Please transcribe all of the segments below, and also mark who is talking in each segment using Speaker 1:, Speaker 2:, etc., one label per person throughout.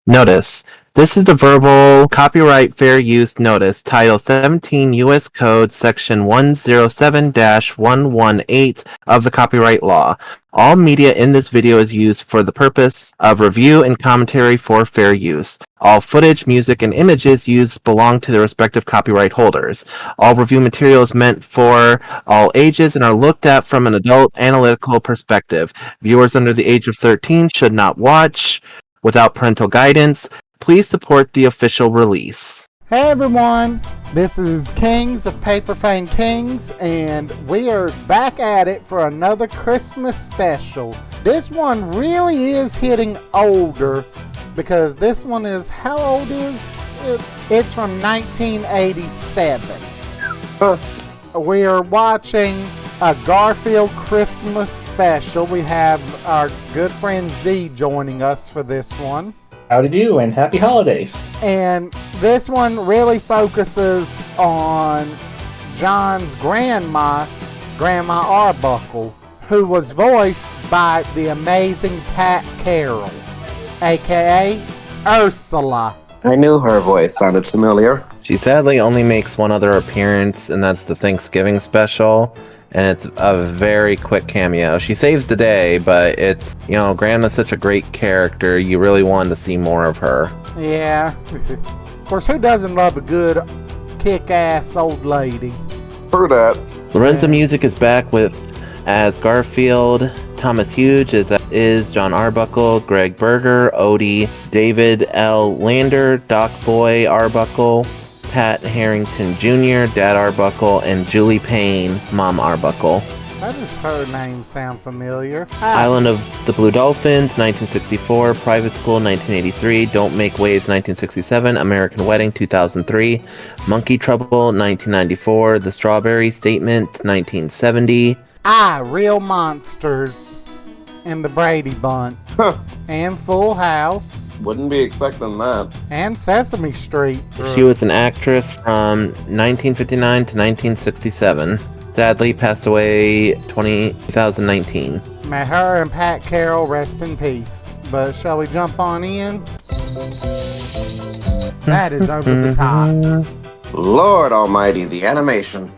Speaker 1: Notice: this is the verbal copyright fair use notice, Title 17 U.S. Code, Section 107-118 of the Copyright Law. All media in this video is used for the purpose of review and commentary for fair use. All footage, music, and images used belong to their respective copyright holders. All review material is meant for all ages and are looked at from an adult analytical perspective. Viewers under the age of 13 should not watch without parental guidance. Please support the official release.
Speaker 2: Hey everyone, this is Kings of Paper Fame Kings, and we are back at it for another Christmas special. This one really is hitting older, because this one is, how old is it? It's from 1987. We are watching a Garfield Christmas Special. We have our good friend Z joining us for this one.
Speaker 3: Howdy do, and happy holidays.
Speaker 2: And this one really focuses on John's Grandma Arbuckle, who was voiced by the amazing Pat Carroll, aka Ursula.
Speaker 4: I knew her voice sounded familiar.
Speaker 1: She sadly only makes one other appearance, and that's the Thanksgiving special. And it's a very quick cameo. She saves the day, but it's, Grandma's such a great character, you really want to see more of her.
Speaker 2: Yeah. Of course, who doesn't love a good kick-ass old lady?
Speaker 4: For that.
Speaker 1: Lorenzo Music is back with as Garfield. Thomas Huge is John Arbuckle, Greg Berger, Odie, David L. Lander, Doc Boy Arbuckle, Pat Harrington Jr., Dad Arbuckle, and Julie Payne, Mom Arbuckle.
Speaker 2: How does her name sound familiar?
Speaker 1: Island of the Blue Dolphins, 1964. Private School, 1983. Don't Make Waves, 1967. American Wedding, 2003. Monkey Trouble, 1994. The Strawberry Statement, 1970.
Speaker 2: Real Monsters and the Brady Bunch. And Full House.
Speaker 4: Wouldn't be expecting that.
Speaker 2: And Sesame Street.
Speaker 1: She was an actress from 1959 to 1967. Sadly passed away 2019.
Speaker 2: May her and Pat Carroll rest in peace. But shall we jump on in? That is over the top.
Speaker 4: Lord almighty, the animation.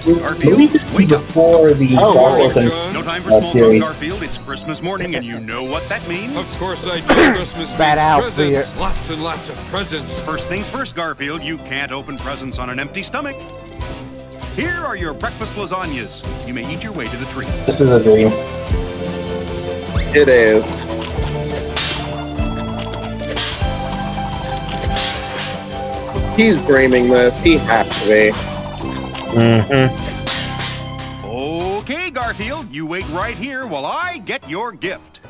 Speaker 5: Garfield, wake up.
Speaker 3: Before the Garfield
Speaker 5: No time for small talk,
Speaker 3: series.
Speaker 5: Garfield. It's Christmas morning, and you know what that means.
Speaker 6: Of course I do. Christmas
Speaker 2: Bad
Speaker 6: means
Speaker 2: outfit.
Speaker 6: presents. Lots and lots of presents.
Speaker 5: First things first, Garfield. You can't open presents on an empty stomach. Here are your breakfast lasagnas. You may eat your way to the tree.
Speaker 3: This is a dream.
Speaker 4: It is. He's dreaming this. He has to be.
Speaker 5: Okay, Garfield. You wait right here while I get your gift.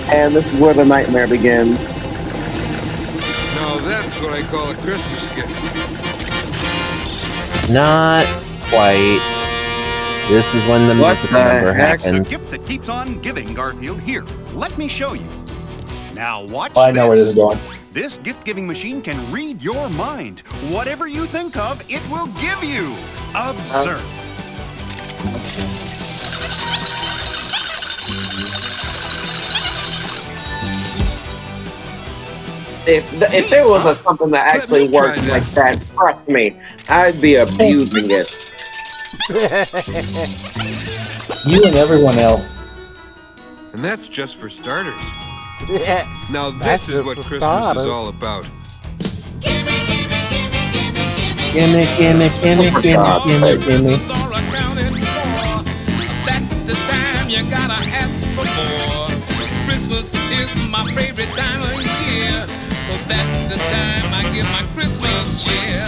Speaker 4: And this is where the nightmare begins.
Speaker 6: Now that's what I call a Christmas gift.
Speaker 1: Not quite. This is when the music number
Speaker 5: That's the
Speaker 1: happens.
Speaker 5: gift that keeps on giving, Garfield. Here, let me show you. Now watch
Speaker 3: I know where this
Speaker 5: this.
Speaker 3: is going.
Speaker 5: This gift-giving machine can read your mind. Whatever you think of, it will give you. Observe.
Speaker 4: If there was something that actually worked like that, trust me, I'd be abusing it.
Speaker 3: You and everyone else.
Speaker 6: And that's just for starters.
Speaker 2: Yeah.
Speaker 6: Now
Speaker 2: That's
Speaker 6: this is
Speaker 2: just
Speaker 6: what
Speaker 2: for
Speaker 6: Christmas
Speaker 2: starters.
Speaker 6: is all about.
Speaker 1: Gimme, gimme, gimme, gimme, gimme, gimme.
Speaker 7: That's the time you gotta ask for more. Christmas is my favorite time of year, 'cause that's the time I get my Christmas cheer.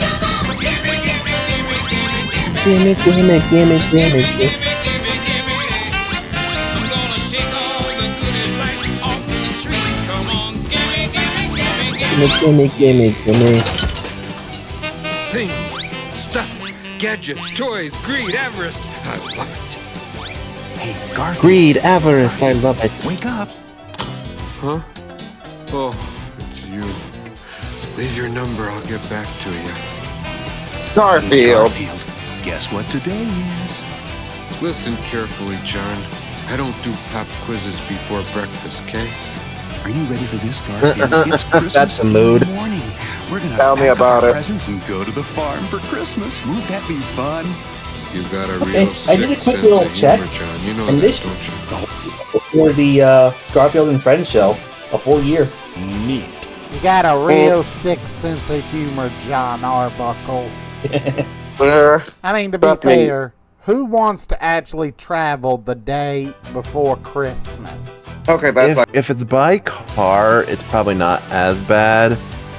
Speaker 1: Gimme, gimme, gimme, gimme, gimme.
Speaker 7: I'm gonna shake all the goodies right off the tree. Come on, gimme, gimme, gimme, gimme.
Speaker 1: Gimme, gimme, gimme.
Speaker 6: Things, stuff, gadgets, toys, greed, avarice. I love it.
Speaker 5: Hey, Garfield.
Speaker 1: Greed, avarice, I love it.
Speaker 5: Wake up.
Speaker 6: Huh? Oh, it's you. Leave your number, I'll get back to you.
Speaker 4: Garfield.
Speaker 5: Garfield, guess what today is?
Speaker 6: Listen carefully, John. I don't do pop quizzes before breakfast, okay?
Speaker 5: Are you ready for this, Garfield? It's Christmas
Speaker 1: That's a mood.
Speaker 5: Eve morning. We're gonna
Speaker 4: Tell me
Speaker 5: pack up
Speaker 4: about
Speaker 5: our
Speaker 4: it.
Speaker 5: presents and go to the farm for Christmas. Won't that be fun?
Speaker 6: You got a
Speaker 3: Okay,
Speaker 6: real
Speaker 3: I did a
Speaker 6: sick
Speaker 3: quick
Speaker 6: sense
Speaker 3: little
Speaker 6: of
Speaker 3: check,
Speaker 6: humor, John. You know
Speaker 3: and
Speaker 6: that,
Speaker 3: this-
Speaker 6: don't you?
Speaker 3: For the Garfield and Friends show, a full year.
Speaker 5: Neat.
Speaker 2: You got a real sick sense of humor, John Arbuckle. I mean, to be
Speaker 4: Trust me.
Speaker 2: fair, who wants to actually travel the day before Christmas?
Speaker 4: Okay, that's like
Speaker 1: If it's by car, it's probably not as bad.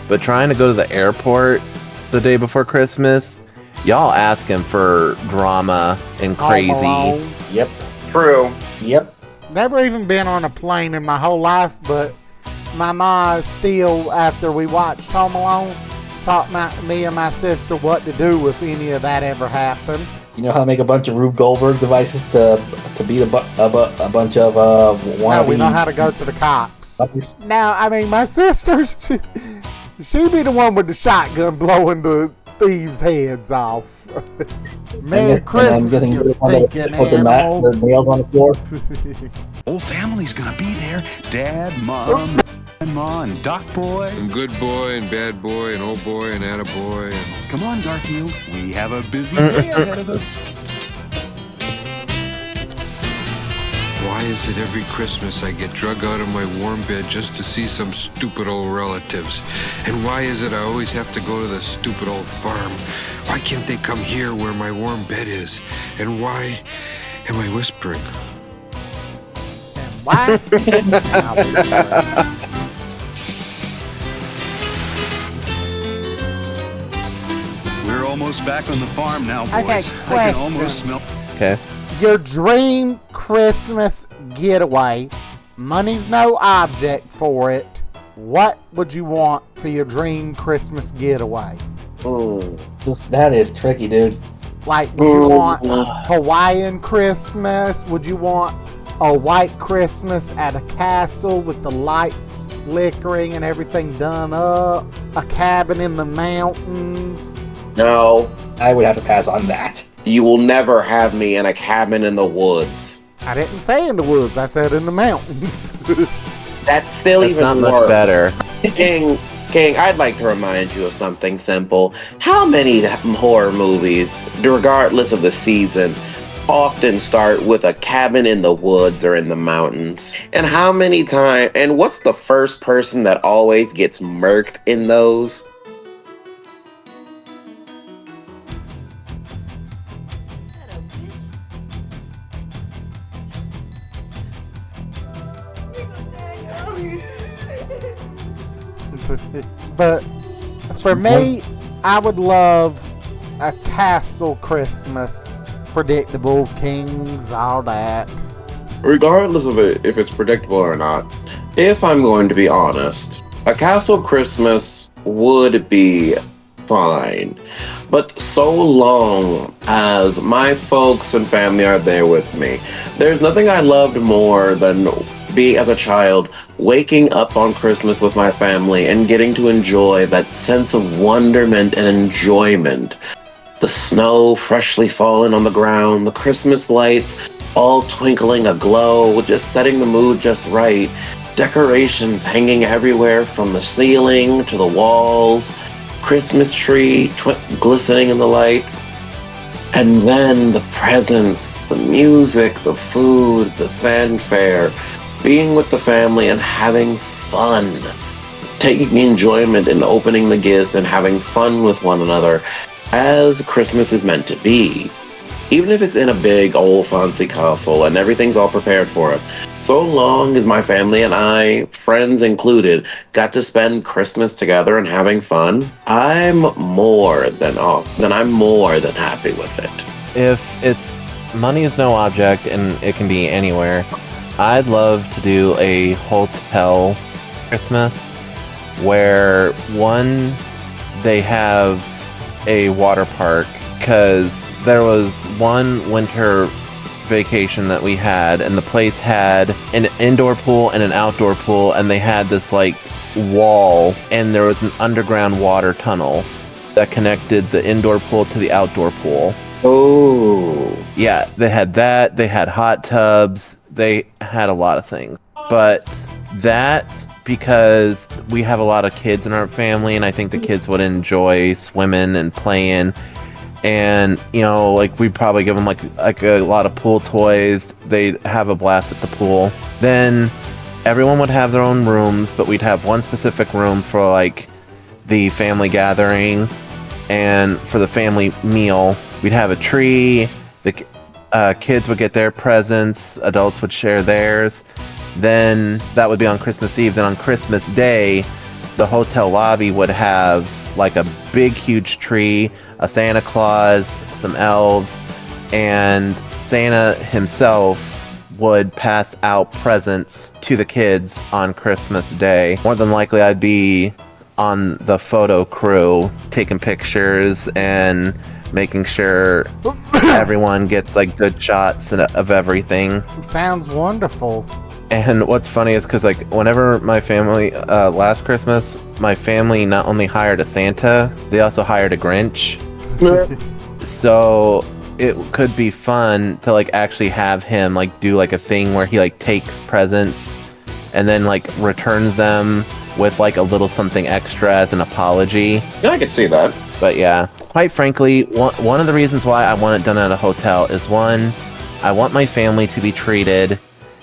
Speaker 1: But trying to go to the airport the day before Christmas, y'all asking for drama and
Speaker 2: Home
Speaker 1: crazy.
Speaker 2: Alone.
Speaker 3: Yep.
Speaker 4: true.
Speaker 3: Yep.
Speaker 2: Never even been on a plane in my whole life, but my ma still, after we watched Home Alone, taught me and my sister what to do if any of that ever happened.
Speaker 3: You know how to make a bunch of Rube Goldberg devices to beat a bunch of wannabe.
Speaker 2: Now we know how to go to the cops.
Speaker 3: fuckers?
Speaker 2: Now, I mean, my sister, she be the one with the shotgun blowing the thieves' heads off. Merry
Speaker 3: And
Speaker 2: Christmas,
Speaker 3: I'm guessing
Speaker 2: you
Speaker 3: you're the one that
Speaker 2: stinking
Speaker 3: put
Speaker 2: animal.
Speaker 3: the nails on the floor.
Speaker 5: Whole family's gonna be there. Dad, Mom, and Ma, and Doc Boy.
Speaker 6: And good boy and bad boy and old boy and attaboy and...
Speaker 5: Come on, Garfield. We have a busy day ahead of us.
Speaker 6: Why is it every Christmas I get drug out of my warm bed just to see some stupid old relatives? And why is it I always have to go to the stupid old farm? Why can't they come here where my warm bed is? And why am I whispering?
Speaker 2: Why?
Speaker 5: We're almost back on the farm now, boys.
Speaker 2: Okay,
Speaker 5: I can
Speaker 2: question.
Speaker 5: almost smell.
Speaker 1: Okay.
Speaker 2: Your dream Christmas getaway, money's no object for it. What would you want for your dream Christmas getaway?
Speaker 3: That is tricky, dude.
Speaker 2: Like, would you want Hawaiian Christmas? Would you want a white Christmas at a castle with the lights flickering and everything done up? A cabin in the mountains?
Speaker 4: No,
Speaker 3: I would have to pass on that.
Speaker 4: you will never have me in a cabin in the woods.
Speaker 2: I didn't say in the woods, I said in the mountains.
Speaker 4: That's still
Speaker 1: That's
Speaker 4: even
Speaker 1: not
Speaker 4: worse.
Speaker 1: much better.
Speaker 4: King, I'd like to remind you of something simple. How many horror movies, regardless of the season, often start with a cabin in the woods or in the mountains? And how many times, and what's the first person that always gets murked in those?
Speaker 2: But for me, I would love a castle Christmas. Predictable kings, all that.
Speaker 4: Regardless of it, if it's predictable or not, if I'm going to be honest, a castle Christmas would be fine. But so long as my folks and family are there with me, there's nothing I loved more than being, as a child, waking up on Christmas with my family and getting to enjoy that sense of wonderment and enjoyment. The snow freshly fallen on the ground, the Christmas lights all twinkling aglow, just setting the mood just right. Decorations hanging everywhere from the ceiling to the walls, Christmas tree glistening in the light. And then the presents, the music, the food, the fanfare, being with the family and having fun. Taking enjoyment in opening the gifts and having fun with one another as Christmas is meant to be. Even if it's in a big old fancy castle and everything's all prepared for us, so long as my family and I, friends included, got to spend Christmas together and having fun, I'm more than happy with it.
Speaker 1: If it's money is no object and it can be anywhere, I'd love to do a hotel Christmas where one, they have a water park, because there was one winter vacation that we had and the place had an indoor pool and an outdoor pool, and they had this like wall and there was an underground water tunnel that connected the indoor pool to the outdoor pool.
Speaker 4: Oh.
Speaker 1: Yeah, they had that. They had hot tubs. They had a lot of things. But that's because we have a lot of kids in our family, and I think the kids would enjoy swimming and playing. And, you know, like, we'd probably give them like a lot of pool toys. They'd have a blast at the pool. Then everyone would have their own rooms, but we'd have one specific room for like the family gathering, and for the family meal, we'd have a tree. The kids would get their presents, adults would share theirs. Then that would be on Christmas Eve. Then on Christmas Day, the hotel lobby would have like a big, huge tree, a Santa Claus, some elves, and Santa himself would pass out presents to the kids on Christmas Day. More than likely, I'd be on the photo crew taking pictures and making sure everyone gets like good shots of everything.
Speaker 2: Sounds wonderful.
Speaker 1: And what's funny is because, like, whenever my family, last Christmas, my family not only hired a Santa, they also hired a Grinch. So it could be fun to, like, actually have him, like, do, like, a thing where he, like, takes presents and then, like, returns them with, like, a little something extra as an apology.
Speaker 4: Yeah, I could see that.
Speaker 1: But yeah, quite frankly, one of the reasons why I want it done at a hotel is, one, I want my family to be treated.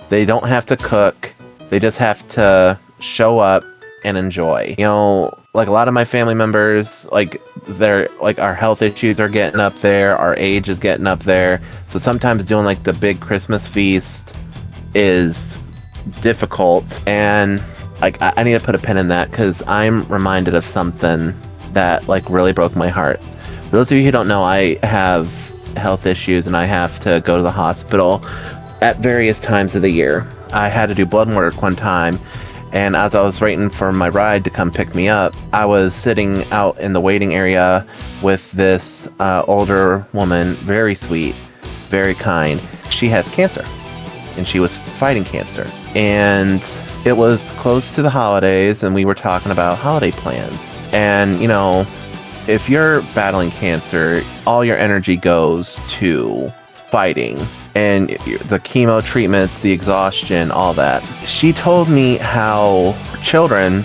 Speaker 1: They don't have to cook. They just have to show up and enjoy. You know, like, a lot of my family members, like, they're like, our health issues are getting up there. Our age is getting up there. So sometimes doing like the big Christmas feast is difficult. And like, I need to put a pin in that because I'm reminded of something that like really broke my heart. For those of you who don't know, I have health issues and I have to go to the hospital at various times of the year. I had to do blood work one time, and as I was waiting for my ride to come pick me up, I was sitting out in the waiting area with this older woman, very sweet, very kind. She has cancer, and she was fighting cancer. And it was close to the holidays, and we were talking about holiday plans. And, you know, if you're battling cancer, all your energy goes to fighting. And the chemo treatments, the exhaustion, all that. She told me how children,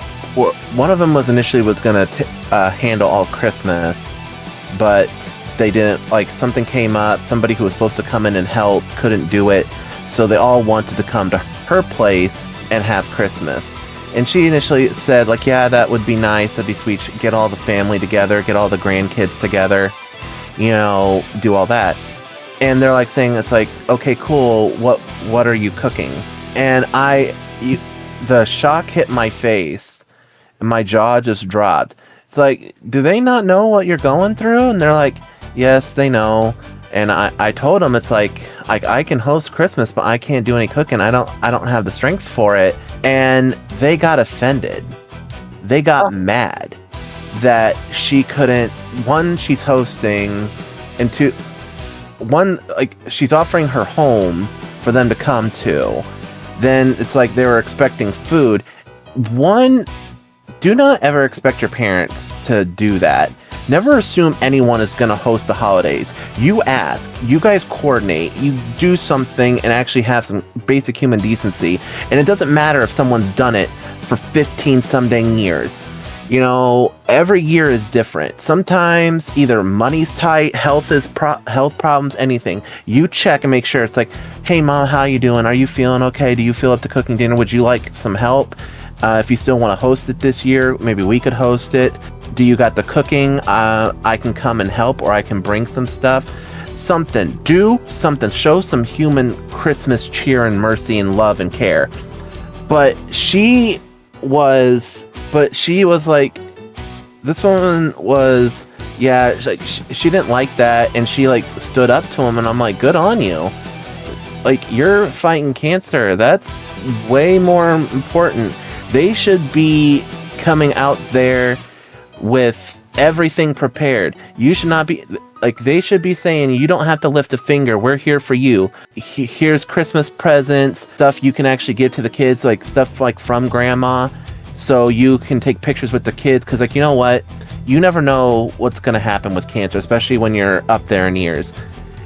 Speaker 1: one of them was initially going to handle all Christmas, but they didn't, like, something came up, somebody who was supposed to come in and help couldn't do it, so they all wanted to come to her place and have Christmas. And she initially said, like, yeah, that would be nice, that'd be sweet, get all the family together, get all the grandkids together, you know, do all that. And they're like saying, it's like, okay, cool, what are you cooking? And the shock hit my face and my jaw just dropped. It's like, do they not know what you're going through? And they're like, yes, they know. And I told them, it's like, I can host Christmas, but I can't do any cooking. I don't have the strength for it. And they got offended. They got mad that she couldn't, one, she's hosting, and two, one, like, she's offering her home for them to come to. Then it's like they were expecting food. One, do not ever expect your parents to do that. Never assume anyone is going to host the holidays. You ask, you guys coordinate, you do something and actually have some basic human decency. And it doesn't matter if someone's done it for 15 some dang years. You know, every year is different. Sometimes either money's tight, health problems, anything. You check and make sure. It's like, hey, Mom, how you doing? Are you feeling okay? Do you feel up to cooking dinner? Would you like some help? If you still want to host it this year, maybe we could host it. Do you got the cooking? I can come and help, or I can bring some stuff. Something. Do something. Show some human Christmas cheer and mercy and love and care. But she was like, this woman was, yeah, she didn't like that, and she like stood up to him, and I'm like, good on you. Like, you're fighting cancer. That's way more important. They should be coming out there with everything prepared. You should not be, like, they should be saying, you don't have to lift a finger. We're here for you. Here's Christmas presents, stuff you can actually give to the kids, like stuff like from grandma. so you can take pictures with the kids, because like, you know what, you never know what's going to happen with cancer, especially when you're up there in years.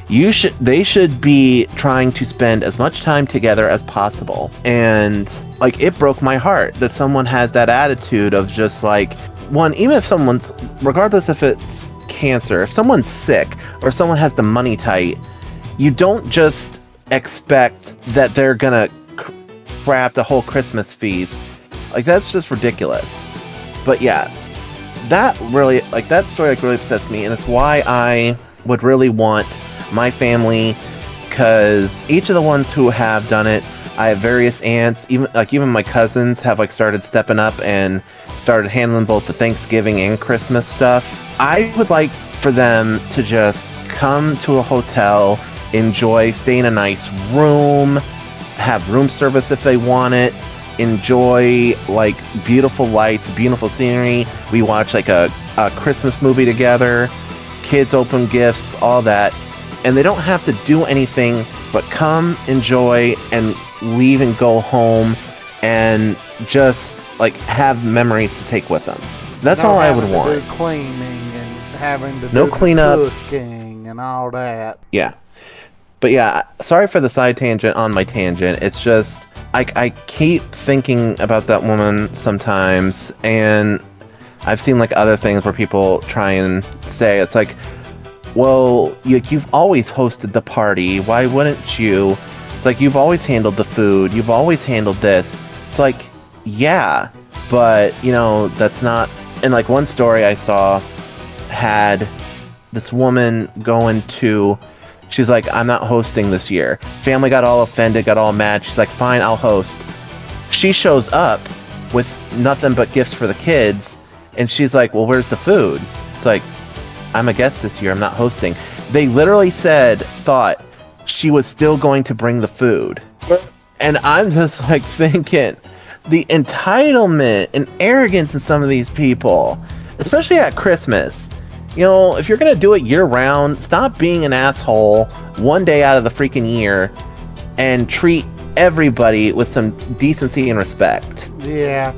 Speaker 1: They should be trying to spend as much time together as possible. And like, it broke my heart that someone has that attitude of just like, one, even if someone's, regardless if it's cancer, if someone's sick or someone has the money tight, you don't just expect that they're gonna craft a whole Christmas feast. Like, that's just ridiculous. But yeah, that really, like, that story like really upsets me, and it's why I would really want my family, because each of the ones who have done it, I have various aunts, even my cousins have like started stepping up and started handling both the Thanksgiving and Christmas stuff. I would like for them to just come to a hotel, enjoy, stay in a nice room, have room service if they want it, enjoy like beautiful lights, beautiful scenery. We watch like a Christmas movie together, kids open gifts, all that. And they don't have to do anything but come, enjoy, and leave and go home, and just like have memories to take with them. That's all I would want.
Speaker 2: Do cleaning and having to
Speaker 1: no
Speaker 2: do
Speaker 1: cleanup,
Speaker 2: cooking and all that.
Speaker 1: Yeah, but yeah, sorry for the side tangent on my tangent. It's just I keep thinking about that woman sometimes, and I've seen like other things where people try and say it's like, well, you've always hosted the party. Why wouldn't you? It's like, you've always handled the food. You've always handled this. It's like, yeah, but, you know, that's not... And, like, one story I saw had this woman going to... She's like, I'm not hosting this year. Family got all offended, got all mad. She's like, fine, I'll host. She shows up with nothing but gifts for the kids, and she's like, well, where's the food? It's like, I'm a guest this year, I'm not hosting. They literally thought she was still going to bring the food. And I'm just like thinking, the entitlement and arrogance in some of these people, especially at Christmas. You know, if you're going to do it year round, stop being an asshole one day out of the freaking year and treat everybody with some decency and respect.
Speaker 2: Yeah.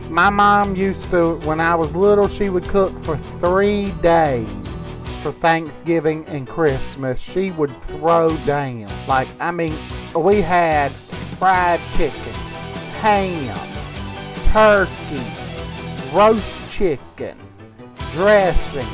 Speaker 2: My mom used to, when I was little, she would cook for 3 days for Thanksgiving and Christmas. She would throw down. Like, I mean, we had fried chicken, ham, turkey, roast chicken, dressing,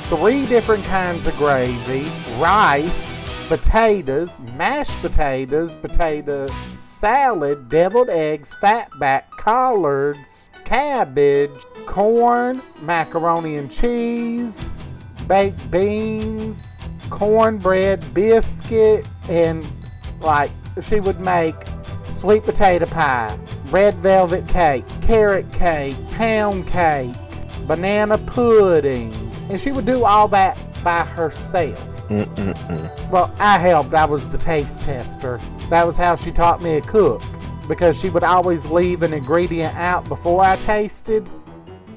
Speaker 2: 3 different kinds of gravy, rice, potatoes, mashed potatoes, potato salad, deviled eggs, fatback, collards, cabbage, corn, macaroni and cheese, baked beans, cornbread, biscuit, and like she would make sweet potato pie, red velvet cake, carrot cake, pound cake, banana pudding, and she would do all that by herself. Well, I helped. I was the taste tester. That was how she taught me to cook, because she would always leave an ingredient out before I tasted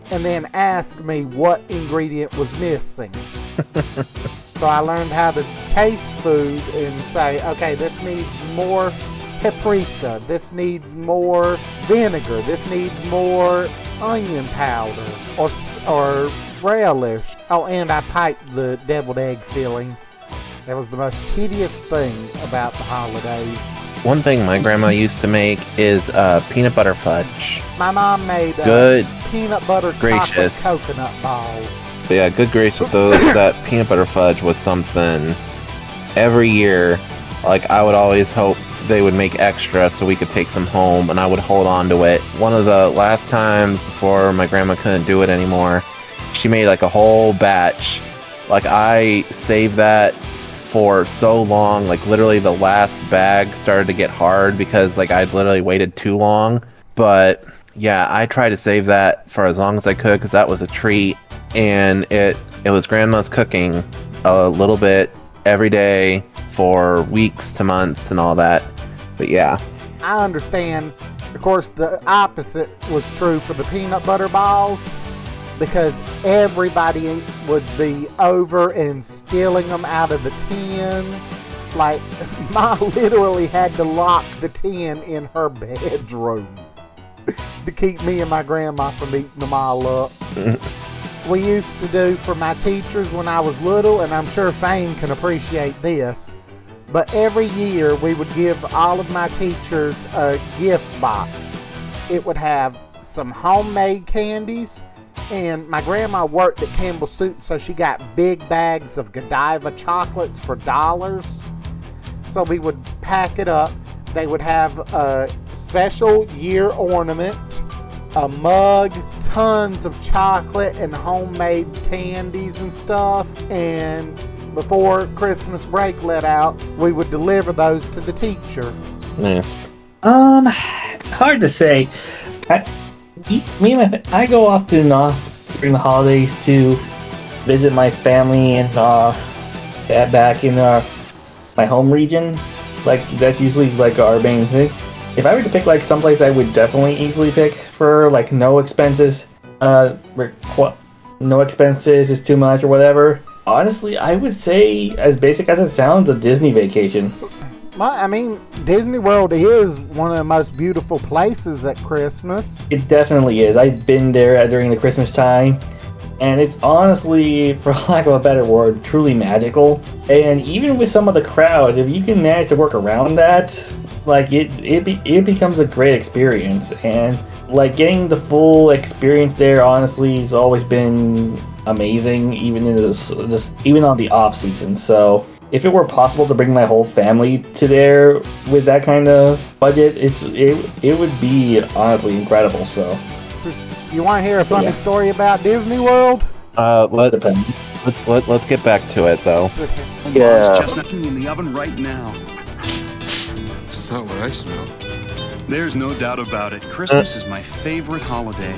Speaker 2: and then ask me what ingredient was missing. So I learned how to taste food and say, okay, this needs more paprika, this needs more vinegar, this needs more onion powder or relish. Oh, and I piped the deviled egg filling. That was the most tedious thing about the holidays.
Speaker 1: One thing my grandma used to make is peanut butter fudge.
Speaker 2: My mom made
Speaker 1: good
Speaker 2: peanut butter chocolate coconut balls.
Speaker 1: But yeah, good gracious, that peanut butter fudge was something. Every year, like, I would always hope they would make extra so we could take some home, and I would hold on to it. One of the last times before my grandma couldn't do it anymore, she made like a whole batch. Like, I saved that for so long. Like, literally the last bag started to get hard because like I'd literally waited too long. But yeah, I tried to save that for as long as I could because that was a treat. And it was grandma's cooking a little bit every day for weeks to months and all that. But yeah,
Speaker 2: I understand. Of course, the opposite was true for the peanut butter balls, because everybody would be over and stealing them out of the tin. Like, Ma literally had to lock the tin in her bedroom. to keep me and my grandma from eating them all up. We used to do for my teachers when I was little, and I'm sure Fane can appreciate this, but every year we would give all of my teachers a gift box. It would have some homemade candies, and my grandma worked at Campbell Soup, so she got big bags of Godiva chocolates for $. So we would pack it up. They would have a special year ornament, a mug, tons of chocolate and homemade candies and stuff, and before Christmas break let out, we would deliver those to the teacher.
Speaker 1: Nice.
Speaker 3: Hard to say. I go often during the holidays to visit my family and back in my home region. Like, that's usually like our main thing. If I were to pick like someplace I would definitely easily pick for like no expenses, no expenses is too much or whatever. Honestly, I would say, as basic as it sounds, a Disney vacation.
Speaker 2: I mean, Disney World is one of the most beautiful places at Christmas.
Speaker 3: It definitely is. I've been there during the Christmas time, and it's honestly, for lack of a better word, truly magical. And even with some of the crowds, if you can manage to work around that, like it becomes a great experience. And like getting the full experience there, honestly, has always been amazing, even in even on the off season. So if it were possible to bring my whole family to there with that kind of budget, it would be honestly incredible. So,
Speaker 2: you want to hear a funny story about Disney World?
Speaker 1: Let's get back to it though.
Speaker 5: Mom's chestnut in the oven right now.
Speaker 6: It's not what I smell.
Speaker 5: There's no doubt about it. Christmas is my favorite holiday.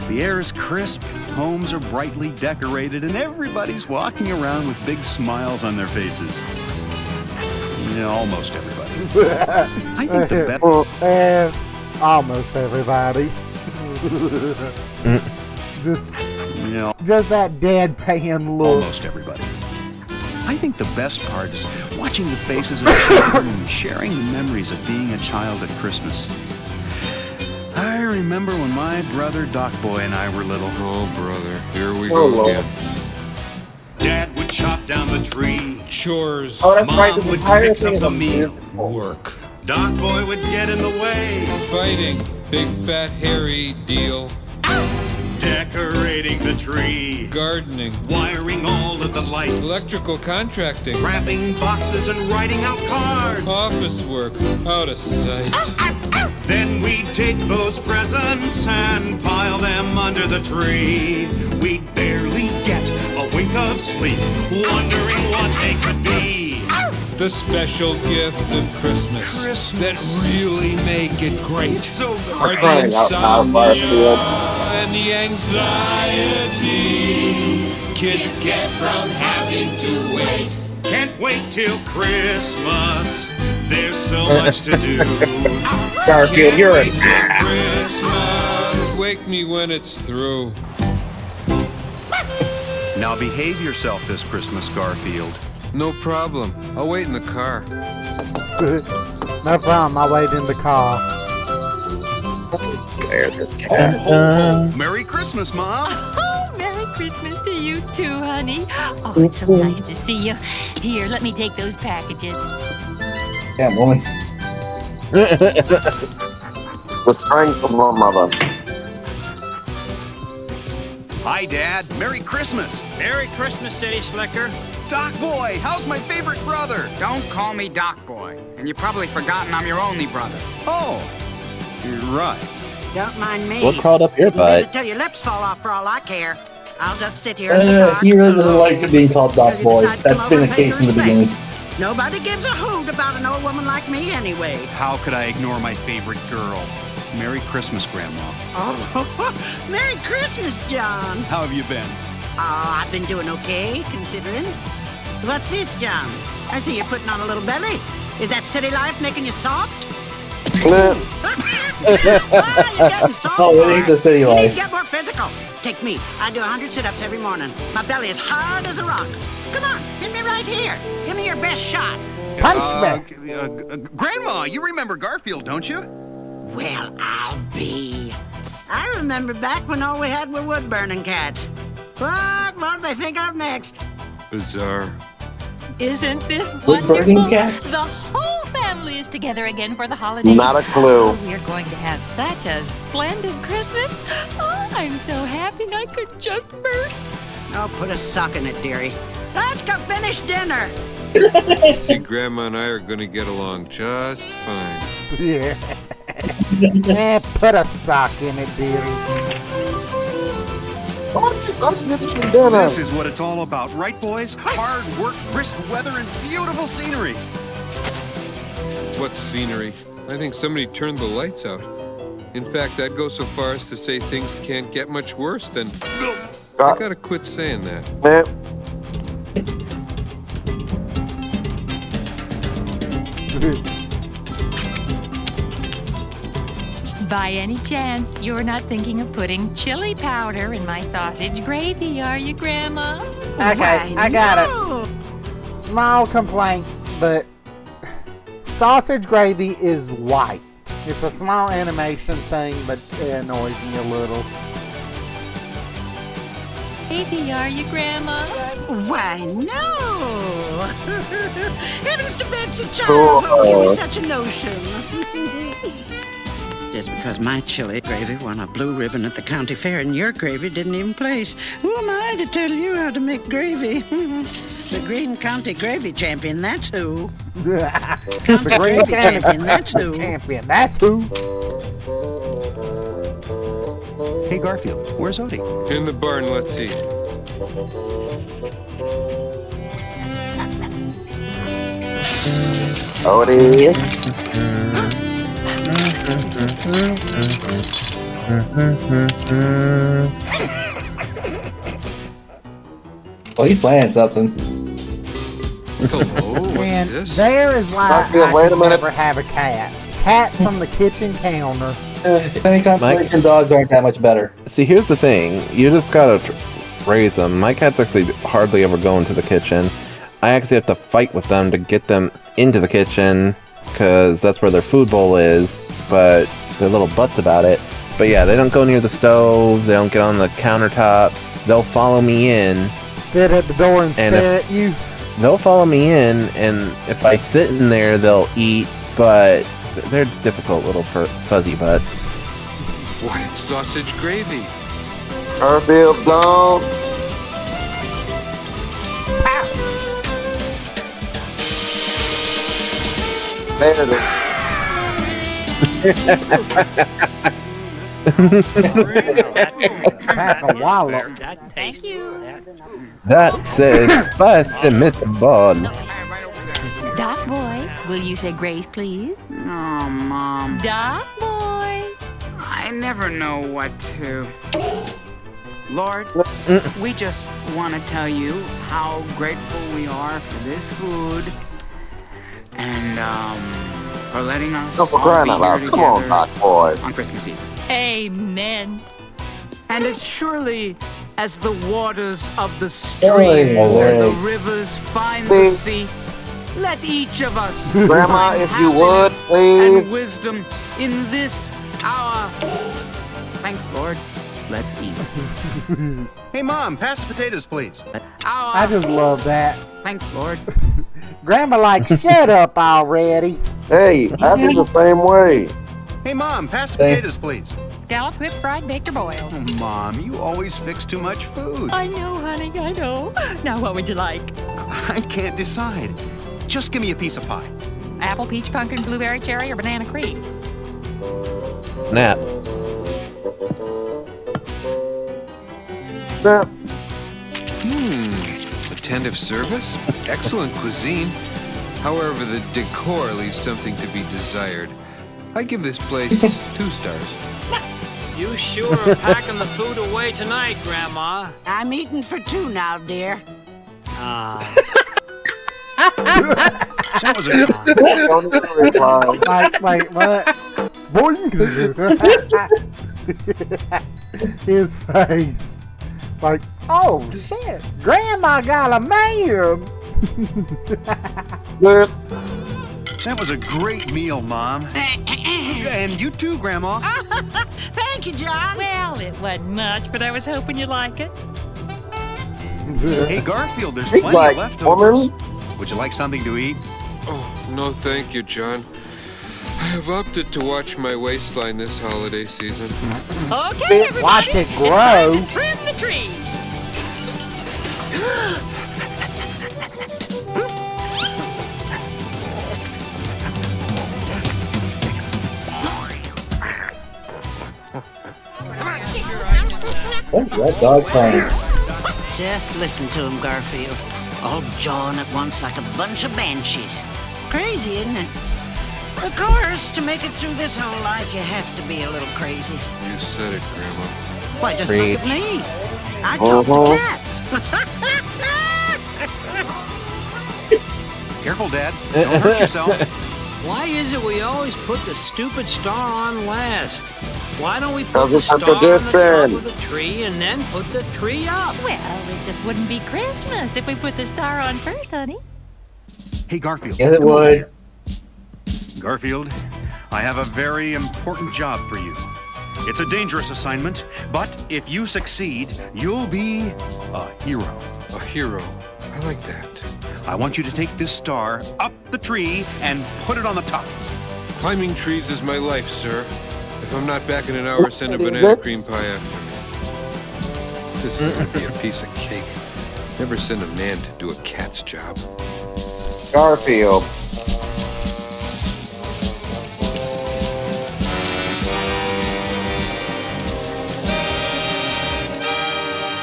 Speaker 5: The air is crisp, homes are brightly decorated, and everybody's walking around with big smiles on their faces. Yeah, almost everybody. I think the best...
Speaker 2: And almost everybody. Just that deadpan look.
Speaker 5: Almost everybody. I think the best part is watching the faces of children and sharing the memories of being a child at Christmas. I remember when my brother Doc Boy and I were little.
Speaker 6: Oh, brother, here we go again.
Speaker 5: Dad would chop down the tree.
Speaker 6: Chores.
Speaker 5: Mom would fix up the meal.
Speaker 6: Work.
Speaker 5: Doc Boy would get in the way.
Speaker 6: Fighting. Big fat hairy deal.
Speaker 5: Decorating the tree.
Speaker 6: Gardening.
Speaker 5: Wiring all of the lights.
Speaker 6: Electrical contracting.
Speaker 5: Wrapping boxes and writing out cards.
Speaker 6: Office work. Out of sight.
Speaker 5: Then we'd take those presents and pile them under the tree. We'd barely get a wink of sleep, wondering what they could be.
Speaker 6: The special gifts of Christmas that really make it great.
Speaker 5: It's so
Speaker 6: Are
Speaker 5: great.
Speaker 6: the insomnia and the anxiety kids get from having to wait.
Speaker 5: Can't wait till Christmas. There's so much to do.
Speaker 3: Garfield, you're a
Speaker 6: Christmas. Wake me when it's through.
Speaker 5: Now behave yourself this Christmas, Garfield.
Speaker 6: No problem. I'll wait in the car.
Speaker 2: No problem, I'll wait in the car.
Speaker 5: Merry Christmas, Mom.
Speaker 8: Oh, Merry Christmas to you too, honey. Oh, it's so nice to see you. Here, let me take those packages.
Speaker 3: Yeah, woman.
Speaker 4: The strength of my mother.
Speaker 5: Hi, Dad. Merry Christmas.
Speaker 9: Merry Christmas, City Slicker.
Speaker 5: Doc Boy, how's my favorite brother?
Speaker 9: Don't call me Doc Boy. And you've probably forgotten I'm your only brother.
Speaker 5: Oh, you're right.
Speaker 10: Don't mind me.
Speaker 1: What crawled up your butt?
Speaker 10: Until your lips fall off for all I care. I'll just sit here in the dark.
Speaker 3: He really doesn't like being called Doc Boy. That's been the case in the beginning.
Speaker 10: Nobody gives a hoot about an old woman like me anyway.
Speaker 5: How could I ignore my favorite girl? Merry Christmas, Grandma.
Speaker 10: Oh, Merry Christmas, John.
Speaker 5: How have you been?
Speaker 10: Oh, I've been doing okay, considering. What's this, John? I see you're putting on a little belly. Is that city life making you soft? You're getting soft.
Speaker 3: Oh, it ain't the city
Speaker 10: You need
Speaker 3: life.
Speaker 10: to get more physical. Take me. I do 100 sit-ups every morning. My belly is hard as a rock. Come on, hit me right here. Give me your best shot.
Speaker 2: Punch me.
Speaker 5: Grandma, you remember Garfield, don't you?
Speaker 10: Well, I'll be. I remember back when all we had were wood-burning cats. What do they think of next?
Speaker 6: Bizarre.
Speaker 8: Isn't this
Speaker 3: Wood-burning
Speaker 8: wonderful?
Speaker 3: cats?
Speaker 8: The whole family is together again for the holidays.
Speaker 4: Not a clue.
Speaker 8: Oh, we're going to have such a splendid Christmas. Oh, I'm so happy I could just burst.
Speaker 10: Oh, put a sock in it, dearie. Let's go finish dinner.
Speaker 6: See, Grandma and I are going to get along just fine.
Speaker 2: Yeah. Put a sock in it, dearie.
Speaker 5: This is what it's all about, right, boys? Hard work, brisk weather, and beautiful scenery.
Speaker 6: What scenery? I think somebody turned the lights out. In fact, I'd go so far as to say things can't get much worse than... I gotta quit saying that.
Speaker 8: By any chance, you're not thinking of putting chili powder in my sausage gravy, are you, Grandma?
Speaker 2: Okay, I got it. Small complaint, but sausage gravy is white. It's a small animation thing, but it annoys me a little.
Speaker 8: Gravy, are you, Grandma?
Speaker 10: Why, no. Heavens to Betsy, child, who gave you such a notion? Just because my chili gravy won a blue ribbon at the county fair and your gravy didn't even place, who am I to tell you how to make gravy? The Green County Gravy Champion, that's who. County Gravy Champion, that's who.
Speaker 2: Champion, that's who.
Speaker 5: Hey, Garfield, where's Odie?
Speaker 6: In the barn, let's see.
Speaker 4: Odie.
Speaker 3: Oh, he's planning something.
Speaker 6: Hello, what's
Speaker 2: And
Speaker 6: this?
Speaker 2: there is why
Speaker 4: Garfield, wait a
Speaker 2: I can
Speaker 4: minute.
Speaker 2: never have a cat. Cat's on the kitchen counter.
Speaker 3: Any constellation dogs aren't that much better.
Speaker 1: See, here's the thing. You just gotta raise them. My cats actually hardly ever go into the kitchen. I actually have to fight with them to get them into the kitchen, because that's where their food bowl is, but they're little butts about it. But yeah, they don't go near the stove, they don't get on the countertops, they'll follow me in.
Speaker 2: Sit at the door and stare at you.
Speaker 1: They'll follow me in, and if I sit in there, they'll eat, but they're difficult little fuzzy butts.
Speaker 6: White sausage gravy.
Speaker 4: Garfield, gone. There it
Speaker 2: Pack a wallop.
Speaker 8: Thank you.
Speaker 1: That says spicy meatball.
Speaker 8: Doc boy, will you say grace, please?
Speaker 9: Oh, Mom.
Speaker 8: Doc boy.
Speaker 9: I never know what to. Lord, we just want to tell you how grateful we are for this food and for letting us
Speaker 4: Oh, for
Speaker 9: all
Speaker 4: crying
Speaker 9: be
Speaker 4: out loud.
Speaker 9: here
Speaker 4: Come on,
Speaker 9: together
Speaker 4: Doc boy.
Speaker 9: on Christmas Eve.
Speaker 8: Amen.
Speaker 9: And as surely as the waters of the streams and the rivers find the sea, let each of us
Speaker 4: Grandma,
Speaker 9: find
Speaker 4: if you would,
Speaker 9: happiness
Speaker 4: please.
Speaker 9: and wisdom in this hour. Thanks, Lord. Let's eat.
Speaker 5: Hey, Mom, pass the potatoes, please.
Speaker 2: I just love that.
Speaker 9: Thanks, Lord.
Speaker 2: Grandma like, shut up already.
Speaker 4: Hey, I do the same way.
Speaker 5: Hey, Mom, pass the potatoes, please.
Speaker 8: Scallop, whipped, fried, baked, or boiled.
Speaker 5: Oh, Mom, you always fix too much food.
Speaker 8: I know, honey, I know. Now, what would you like?
Speaker 5: I can't decide. Just give me a piece of pie.
Speaker 8: Apple, peach, pumpkin, blueberry, cherry, or banana cream?
Speaker 1: Snap.
Speaker 4: Snap.
Speaker 6: Attentive service? Excellent cuisine. However, the decor leaves something to be desired. I give this place 2 stars.
Speaker 11: You sure are packing the food away tonight, Grandma.
Speaker 10: I'm eating for 2 now, dear.
Speaker 5: That was a
Speaker 4: Don't even reply.
Speaker 2: Like, what? Boing. His face. Like, oh shit, Grandma got a man.
Speaker 4: Good.
Speaker 5: That was a great meal, Mom. And you too, Grandma.
Speaker 10: Thank you, John.
Speaker 8: Well, it wasn't much, but I was hoping you'd like it.
Speaker 5: Hey, Garfield, there's
Speaker 4: Big
Speaker 5: plenty
Speaker 4: like
Speaker 5: of leftovers.
Speaker 4: woman.
Speaker 5: Would you like something to eat?
Speaker 6: Oh, no thank you, John. I have opted to watch my waistline this holiday season.
Speaker 8: Okay, everybody.
Speaker 2: Watch it
Speaker 8: It's
Speaker 2: grow.
Speaker 8: time to trim the tree.
Speaker 3: What's that dog playing?
Speaker 10: Just listen to him, Garfield. All jawing at once like a bunch of banshees. Crazy, isn't it? Of course, to make it through this whole life, you have to be a little crazy.
Speaker 6: You said it, Grandma.
Speaker 10: Why, just look at me. I talk to cats.
Speaker 5: Careful, Dad. Don't hurt yourself.
Speaker 11: Why is it we always put the stupid star on last? Why don't we put the
Speaker 4: Because
Speaker 11: star
Speaker 4: it's
Speaker 11: on
Speaker 4: a
Speaker 11: the top
Speaker 4: tradition.
Speaker 11: of the tree and then put the tree up?
Speaker 8: Well, it just wouldn't be Christmas if we put the star on first, honey.
Speaker 5: Hey, Garfield.
Speaker 3: Yes, it
Speaker 5: come on.
Speaker 3: would.
Speaker 5: Garfield, I have a very important job for you. It's a dangerous assignment, but if you succeed, you'll be a hero.
Speaker 6: A hero. I like that.
Speaker 5: I want you to take this star up the tree and put it on the top.
Speaker 6: Climbing trees is my life, sir. If I'm not back in an hour, send a banana cream pie after me. This is gonna be a piece of cake. Never send a man to do a cat's job.
Speaker 4: Garfield.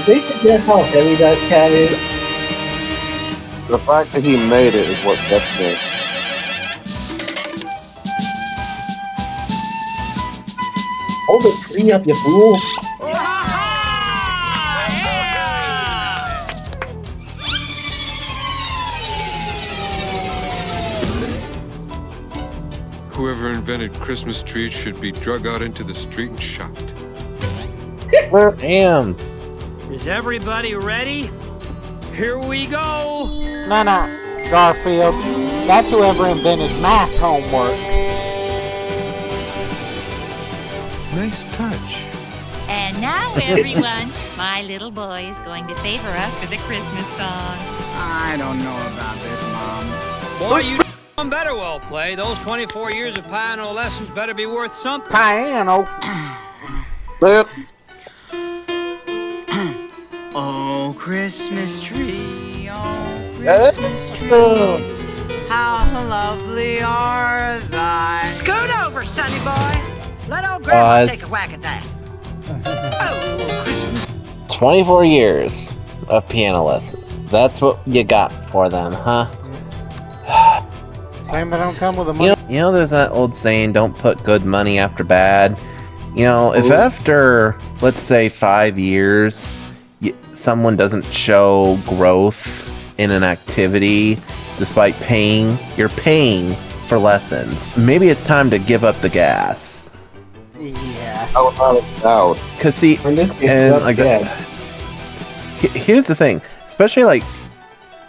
Speaker 3: They forget how heavy that cat is.
Speaker 4: The fact that he made it is what gets me.
Speaker 3: Hold the tree up, you fool.
Speaker 6: Whoever invented Christmas trees should be drug out into the street and shot.
Speaker 1: Damn.
Speaker 11: Is everybody ready? Here we go!
Speaker 2: No, Garfield. That's whoever invented math homework.
Speaker 6: Nice touch.
Speaker 8: And now, everyone, my little boy is going to favor us with a Christmas song.
Speaker 9: I don't know about this, Mom.
Speaker 11: Boy, you better well play. Those 24 years of piano lessons better be worth something.
Speaker 2: Piano.
Speaker 9: Oh, Christmas tree, oh, Christmas tree, how lovely are thy...
Speaker 10: Scoot over, sonny boy. Let old Grandma take a whack at that. Oh, Christmas.
Speaker 1: 24 years of piano lessons. That's what you got for them, huh?
Speaker 2: Same, they don't come with a money.
Speaker 1: You know, there's that old saying, don't put good money after bad. You know, if after, let's say, 5 years, someone doesn't show growth in an activity, despite you're paying for lessons, maybe it's time to give up the gas.
Speaker 2: Yeah.
Speaker 4: Oh, without a doubt.
Speaker 1: Cause see,
Speaker 3: In this case,
Speaker 1: and
Speaker 3: that's
Speaker 1: like
Speaker 3: dead.
Speaker 1: here's the thing, especially like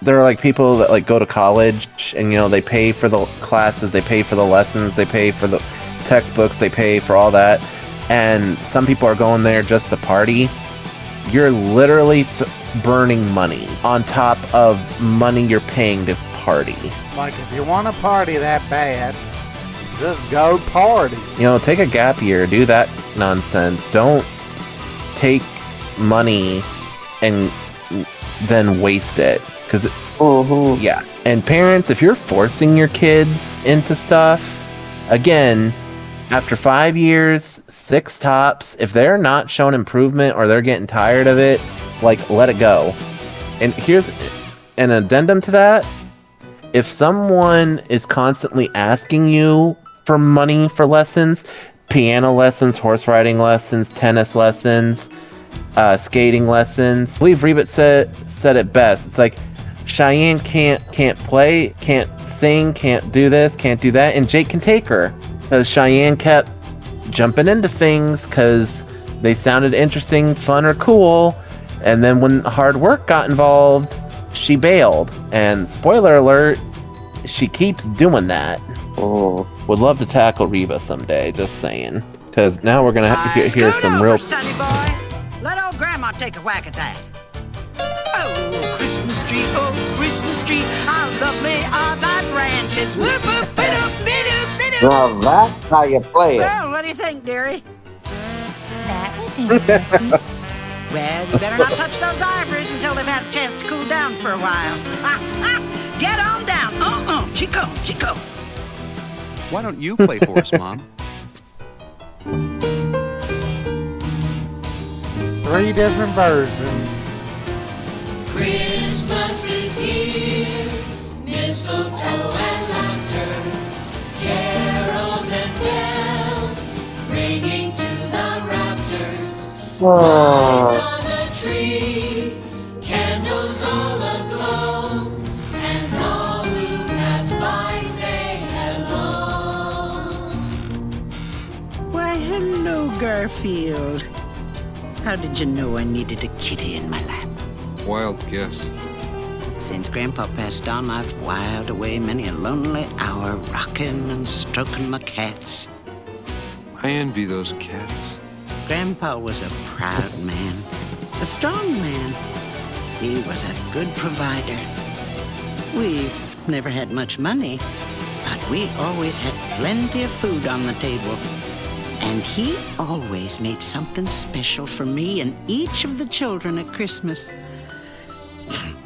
Speaker 1: there are like people that like go to college and you know they pay for the classes, they pay for the lessons, they pay for the textbooks, they pay for all that, and some people are going there just to party. You're literally burning money on top of money you're paying to party.
Speaker 2: Like, if you want to party that bad, just go party.
Speaker 1: You know, take a gap year, do that nonsense. Don't take money and then waste it. Because, yeah. And parents, if you're forcing your kids into stuff, again, after 5 years, 6 tops, if they're not showing improvement or they're getting tired of it, like, let it go. And here's an addendum to that. If someone is constantly asking you for money for lessons, piano lessons, horse riding lessons, tennis lessons, skating lessons, I believe Rebit said it best. It's like, Cheyenne can't play, can't sing, can't do this, can't do that, and Jake can take her. Because Cheyenne kept jumping into things because they sounded interesting, fun, or cool, and then when hard work got involved, she bailed. And spoiler alert, she keeps doing that.
Speaker 4: Oh.
Speaker 1: Would love to tackle Reba someday, just saying. Because now we're going to hear
Speaker 10: Scoot
Speaker 1: some
Speaker 10: over,
Speaker 1: real...
Speaker 10: sonny boy. Let old Grandma take a whack at that. Oh, Christmas tree, how lovely are thy branches. Whoop, whoop, bidoo, bidoo, bidoo.
Speaker 4: Now that's how you play it.
Speaker 10: Well, what do you think, dearie?
Speaker 8: That was interesting.
Speaker 10: Well, you better not touch those ivories until they've had a chance to cool down for a while. Get on down. Chico, Chico.
Speaker 5: Why don't you play for us, Mom?
Speaker 2: 3 different versions.
Speaker 12: Christmas is here, mistletoe and laughter, carols and bells ringing to the rafters, lights on the tree, candles all aglow, and all who pass by say hello.
Speaker 10: Why, hello, Garfield. How did you know I needed a kitty in my lap?
Speaker 6: Wild guess.
Speaker 10: Since Grandpa passed on, I've whiled away many a lonely hour rocking and stroking my cats.
Speaker 6: I envy those cats.
Speaker 10: Grandpa was a proud man, a strong man. He was a good provider. We never had much money, but we always had plenty of food on the table. And he always made something special for me and each of the children at Christmas.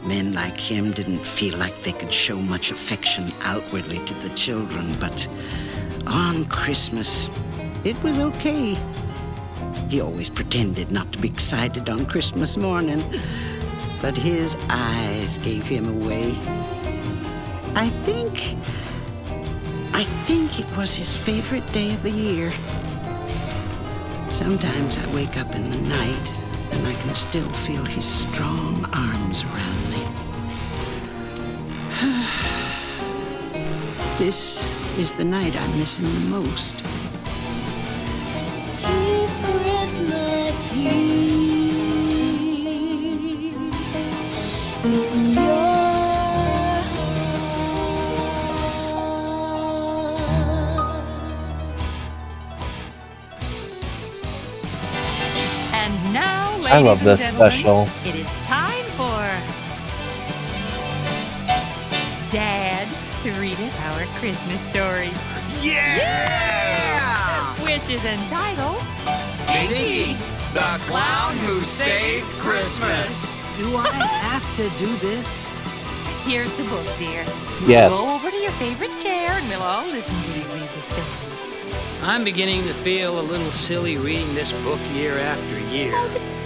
Speaker 10: Men like him didn't feel like they could show much affection outwardly to the children, but on Christmas, it was okay. He always pretended not to be excited on Christmas morning, but his eyes gave him away. I think it was his favorite day of the year. Sometimes I wake up in the night and I can still feel his strong arms around me. This is the night I miss him the most.
Speaker 12: Keep Christmas here in your
Speaker 8: And now, ladies
Speaker 1: I love
Speaker 8: and
Speaker 1: this
Speaker 8: gentlemen,
Speaker 1: special.
Speaker 8: it is time for Dad to read us our Christmas story.
Speaker 9: Yeah!
Speaker 8: Which is entitled
Speaker 9: Binky, the clown who saved Christmas.
Speaker 11: Do I have to do this?
Speaker 8: Here's the book, dear.
Speaker 1: Yes.
Speaker 8: Go over to your favorite chair and we'll all listen to you read this thing.
Speaker 11: I'm beginning to feel a little silly reading this book year after year.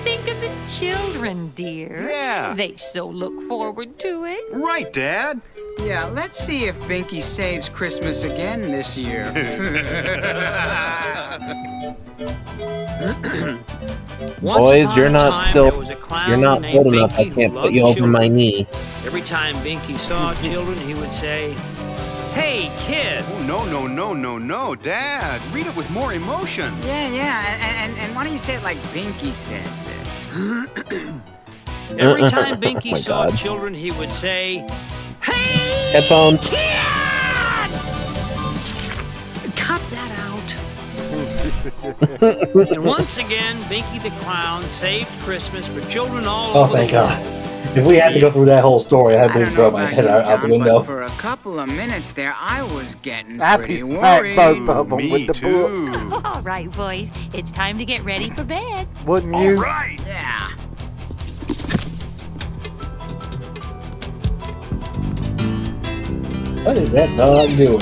Speaker 8: Think of the children, dear.
Speaker 5: Yeah.
Speaker 8: They so look forward to it.
Speaker 5: Right, Dad.
Speaker 9: Yeah, let's see if Binky saves Christmas again this year.
Speaker 11: Once
Speaker 1: Boys,
Speaker 11: upon
Speaker 1: you're
Speaker 11: a
Speaker 1: not
Speaker 11: time,
Speaker 1: still...
Speaker 11: there was a clown
Speaker 1: You're not
Speaker 11: named
Speaker 1: old enough. I
Speaker 11: Binky who
Speaker 1: can't put
Speaker 11: loved
Speaker 1: you over
Speaker 11: children.
Speaker 1: my knee.
Speaker 11: Every time Binky saw children, he would say, "Hey, kid!"
Speaker 5: Oh, no, Dad. Read it with more emotion.
Speaker 9: Yeah, and why don't you say it like Binky says it?
Speaker 11: Every time Binky
Speaker 1: Oh my
Speaker 11: saw
Speaker 1: God.
Speaker 11: children, he would say, "Hey,
Speaker 1: Headphones.
Speaker 11: kid!" Cut that out. And once again, Binky the Clown saved Christmas for children all
Speaker 3: Oh,
Speaker 11: over
Speaker 3: thank
Speaker 11: the world.
Speaker 3: God. If we had to go through that whole story, I'd
Speaker 9: I
Speaker 3: be
Speaker 9: don't know
Speaker 3: throw my
Speaker 9: about
Speaker 3: head
Speaker 9: you,
Speaker 3: out the
Speaker 9: John,
Speaker 3: window.
Speaker 9: but for a couple of minutes there, I was getting
Speaker 2: I'd
Speaker 9: pretty
Speaker 2: be smacked
Speaker 9: worried.
Speaker 2: both of them
Speaker 5: Me
Speaker 2: with the book.
Speaker 5: too.
Speaker 8: All right, boys. It's time to get ready for bed.
Speaker 2: Wouldn't
Speaker 5: All
Speaker 2: you?
Speaker 5: right.
Speaker 9: Yeah.
Speaker 3: What is that dog doing?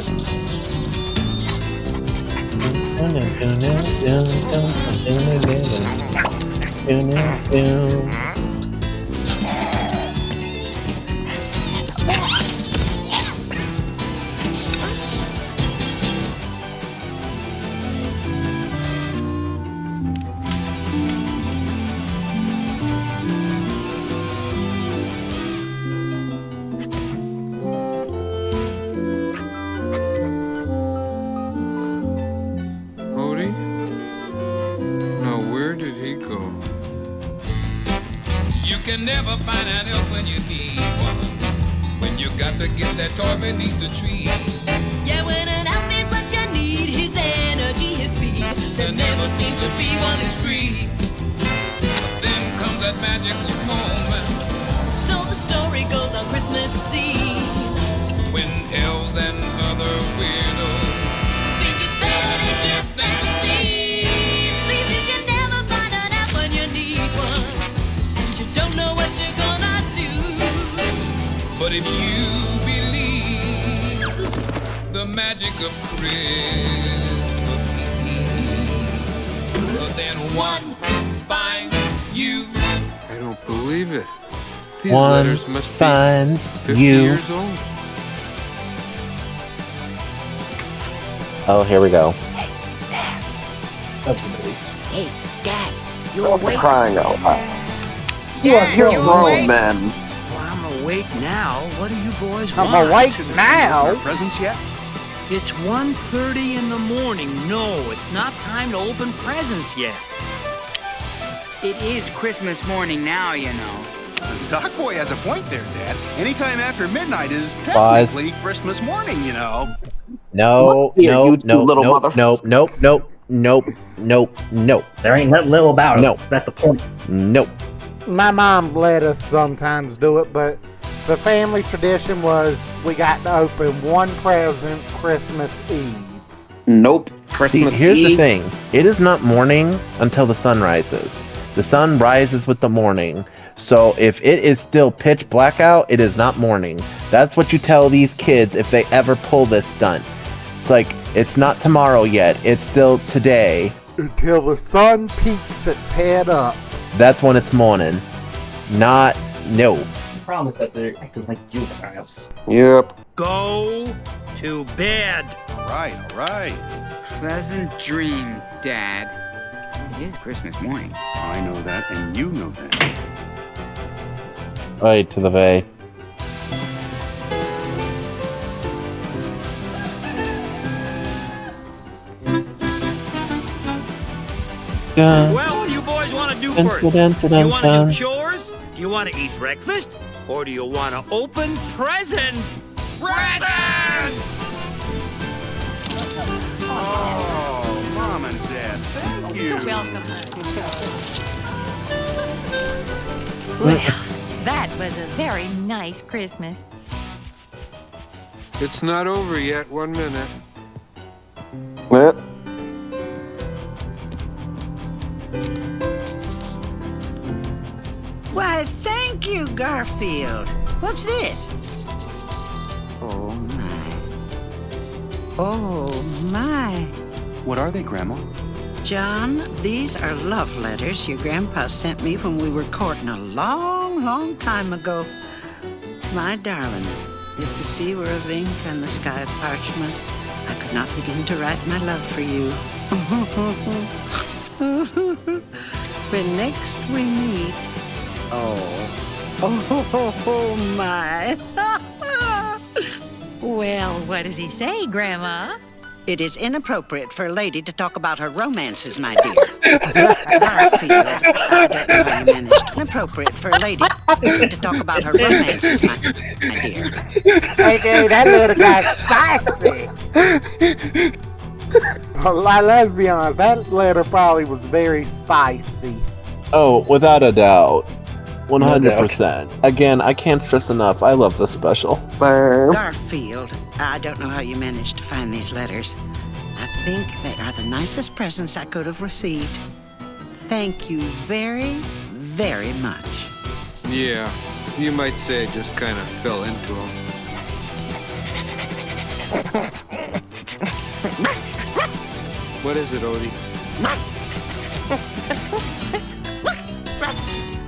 Speaker 6: Odie? Now where did he go?
Speaker 7: You can never find an elf when you need one. When you got to get that toy beneath the tree.
Speaker 12: Yeah, when an need, his energy, his speed. There never seems to be one who's free.
Speaker 7: But then comes that magical moment
Speaker 12: So the story goes on Christmas Eve.
Speaker 7: when elves and other weirdos
Speaker 12: Think it's better to give than receive. Seems you can never find an app when you need one, and you don't know what you're gonna do.
Speaker 7: But if you believe the magic of Christmas Eve, then one finds you.
Speaker 6: I don't believe it. These
Speaker 1: One
Speaker 6: letters must be
Speaker 1: finds
Speaker 6: 50
Speaker 1: you.
Speaker 6: years old.
Speaker 1: Oh, here we go.
Speaker 3: Absolutely.
Speaker 10: Hey, Dad, you awake?
Speaker 4: Crying out loud.
Speaker 9: Dad,
Speaker 4: You're
Speaker 9: you
Speaker 4: grown
Speaker 9: awake?
Speaker 4: men.
Speaker 11: Well, I'm awake now. What do you boys
Speaker 2: I'm
Speaker 11: want?
Speaker 2: awake
Speaker 5: Our
Speaker 2: now.
Speaker 5: presents yet?
Speaker 11: It's 1:30 in the morning. No, it's not time to open presents yet.
Speaker 9: It is Christmas morning now, you know.
Speaker 5: Doc Boy has a point there, Dad. Anytime after midnight is
Speaker 1: Pause.
Speaker 5: technically Christmas morning, you know.
Speaker 1: No,
Speaker 4: Here,
Speaker 1: no,
Speaker 4: you two
Speaker 1: no,
Speaker 4: little
Speaker 1: nope,
Speaker 4: mother-
Speaker 1: nope, nope, nope, nope, nope, nope,
Speaker 3: There ain't nothing little about it.
Speaker 1: No.
Speaker 3: That's the point.
Speaker 1: nope.
Speaker 2: My mom let us sometimes do it, but the family tradition was we got to open one present Christmas Eve.
Speaker 4: Nope.
Speaker 1: See,
Speaker 4: Christmas
Speaker 1: here's the
Speaker 4: Eve.
Speaker 1: thing. It is not morning until the sun rises. The sun rises with the morning. So if it is still pitch black out, it is not morning. That's what you tell these kids if they ever pull this stunt. It's like, it's not tomorrow yet. It's still today.
Speaker 2: Until the sun peaks its head up.
Speaker 1: That's when it's morning. No.
Speaker 3: The problem is that they're acting like juveniles.
Speaker 4: Yep.
Speaker 11: Go to bed.
Speaker 5: All right, all right.
Speaker 9: Pleasant dreams, Dad. It is Christmas morning.
Speaker 5: I know that, and you know that.
Speaker 1: Right to the bay.
Speaker 11: Well, what do you boys want to do first? Do you want to do chores? Do you want to eat breakfast? Or do you want to open presents?
Speaker 9: Presents!
Speaker 5: Oh, Mom and Dad, thank you.
Speaker 8: You're welcome. Well, that was a very nice Christmas.
Speaker 6: It's not over yet. 1 minute.
Speaker 4: Yep.
Speaker 10: Why, thank you, Garfield. What's this? Oh, my. Oh, my.
Speaker 5: What are they, Grandma?
Speaker 10: John, these are love letters your grandpa sent me when we were courting a long, long time ago. My darling, if the sea were of ink and the sky of parchment, I could not begin to write my love for you. When next we meet, oh my.
Speaker 8: Well, what does he say, Grandma?
Speaker 10: It is inappropriate for a lady to talk about her romances, my dear. Garfield, I don't know how you managed. Inappropriate for a lady to talk about her romances, my dear.
Speaker 2: Hey, dude, that little guy's spicy. Let's be honest, that letter probably was very spicy.
Speaker 1: Oh, without a doubt. 100%. Again, I can't stress enough. I love this special.
Speaker 10: Garfield, I don't know how you managed to find these letters. I think they are the nicest presents I could have received. Thank you very, very much.
Speaker 6: Yeah, you might say I just kind of fell into them. What is it, Odie?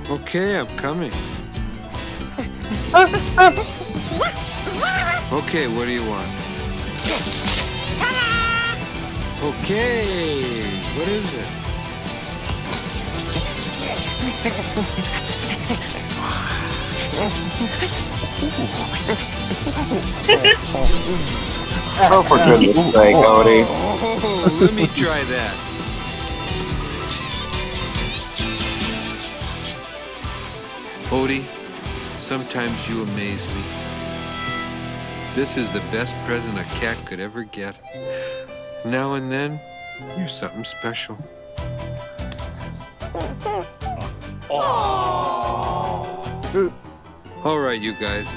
Speaker 6: Okay, I'm coming. Okay, what do you want? Okay, what is it?
Speaker 4: Oh, for goodness sake, Odie.
Speaker 6: Oh, let me try that. Odie, sometimes you amaze me. This is the best present a cat could ever get. Now and then, you're something special. All right, you guys.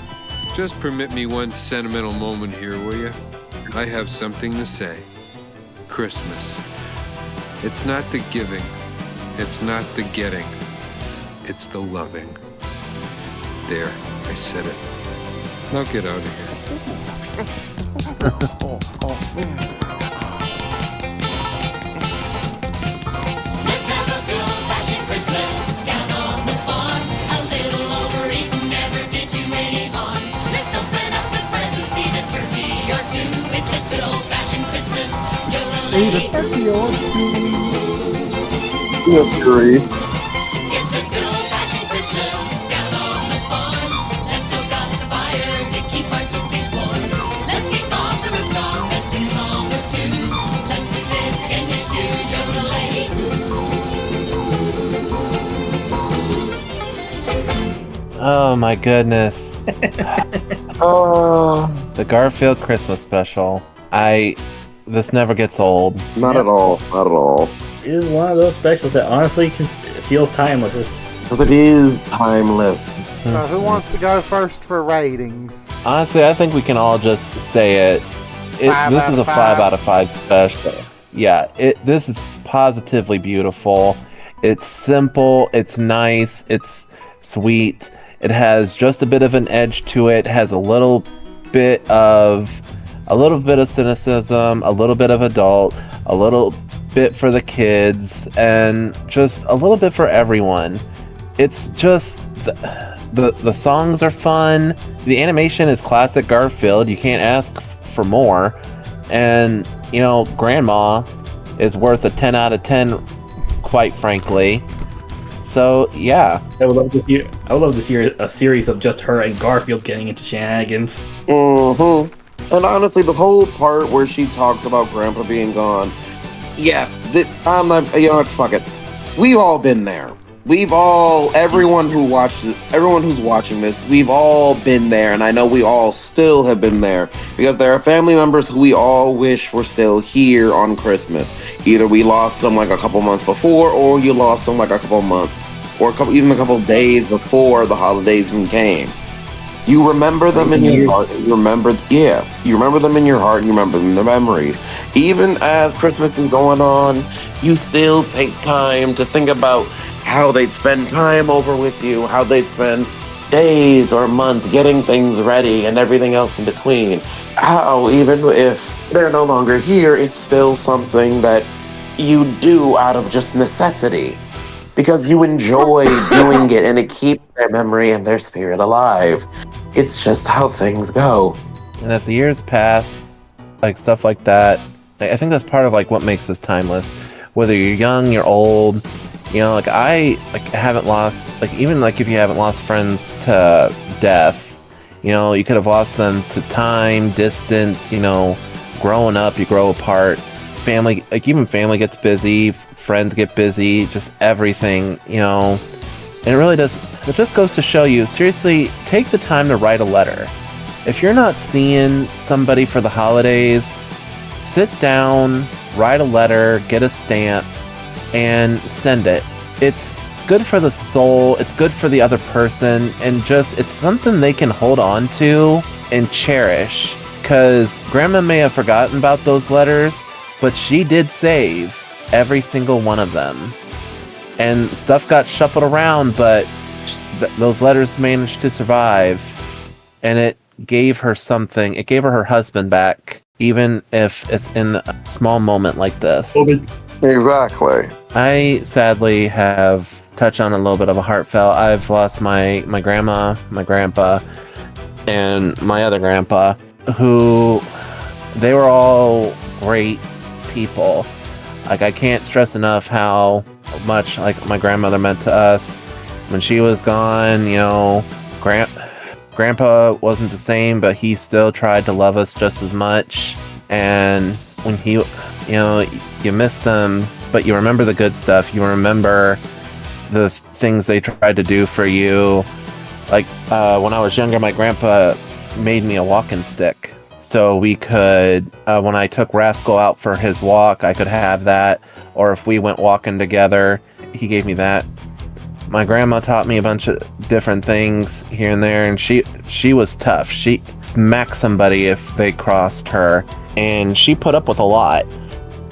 Speaker 6: Just permit me one sentimental moment here, will you? I have something to say. Christmas. It's not the giving. It's not the getting. It's the loving. There, I said it. Now get out of here.
Speaker 12: Let's have a good old-fashioned Christmas down on the farm. A little overeating never did you any harm. Let's open up the presents, eat a turkey or two. It's a good old-fashioned Christmas. You're a lady.
Speaker 4: Agree.
Speaker 12: It's a good old-fashioned Christmas down on the farm. Let's stoke up the fire to keep our tootsies warm. Let's kick off the rooftop and sing a song or two. Let's do this again this year, yodelay.
Speaker 1: Oh my goodness. The Garfield Christmas Special. This never gets old.
Speaker 4: Not at all. Not at all.
Speaker 3: It is one of those specials that honestly feels timeless.
Speaker 4: Because it is timeless.
Speaker 2: So who wants to go first for ratings?
Speaker 1: Honestly, I think we can all just say it. This is a 5 out of 5 special. Yeah, this is positively beautiful. It's simple, it's nice, it's sweet. It has just a bit of an edge to it. It has a little bit of cynicism, a little bit of adult, a little bit for the kids, and just a little bit for everyone. It's just the songs are fun. The animation is classic Garfield. You can't ask for more. And Grandma is worth a 10 out of 10, quite frankly. So yeah,
Speaker 3: I would love to see a series of just her and Garfield getting into shenanigans.
Speaker 4: Mm-hmm. And honestly, the whole part where she talks about Grandpa being gone, yeah, I'm not, fuck it. We've all been there. Everyone who's watching this, we've all been there, and I know we all still have been there, because there are family members who we all wish were still here on Christmas. Either we lost them like a couple months before, or you lost them like a couple months, or even a couple days before the holidays even came. You remember them in your heart. You remember them in your heart, and you remember them in the memories. Even as Christmas is going on, you still take time to think about how they'd spend time over with you, how they'd spend days or months getting things ready and everything else in between. How even if they're no longer here, it's still something that you do out of just necessity, because you enjoy doing it and it keeps their memory and their spirit alive. It's just how things go.
Speaker 1: And as the years pass, like stuff like that, I think that's part of what makes this timeless. Whether you're young, you're old, I haven't lost, even if you haven't lost friends to death, you could have lost them to time, distance, growing up, you grow apart. Family, even family gets busy, friends get busy, just everything, and it really does. It just goes to show you, seriously, take the time to write a letter. If you're not seeing somebody for the holidays, sit down, write a letter, get a stamp, and send it. It's good for the soul, it's good for the other person, and it's something they can hold on to and cherish. Because Grandma may have forgotten about those letters, but she did save every single one of them. And stuff got shuffled around, but those letters managed to survive. And it gave her something. It gave her husband back, even if it's in a small moment like this.
Speaker 4: Exactly.
Speaker 1: I sadly have touched on a little bit of a heartfelt. I've lost my grandma, my grandpa, and my other grandpa, who they were all great people. I can't stress enough how much my grandmother meant to us. When she was gone, Grandpa wasn't the same, but he still tried to love us just as much. And when you miss them, but you remember the good stuff. You remember the things they tried to do for you. When I was younger, my grandpa made me a walking stick. So we could, when I took Rascal out for his walk, I could have that. Or if we went walking together, he gave me that. My grandma taught me a bunch of different things here and there, and she was tough. She smacked somebody if they crossed her, and she put up with a lot.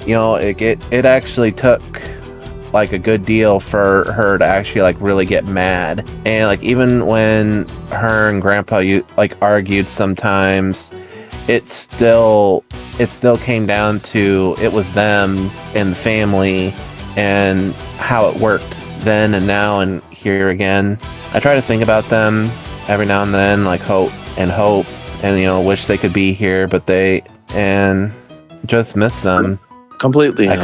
Speaker 1: You know, it actually took like a good deal for her to actually like really get mad. And like even when her and Grandpa like argued sometimes, it still came down to it was them and the family and how it worked then and now and here again. I try to think about them every now and then, like hope and you know, wish they could be here, but and just miss them
Speaker 4: Completely.
Speaker 1: I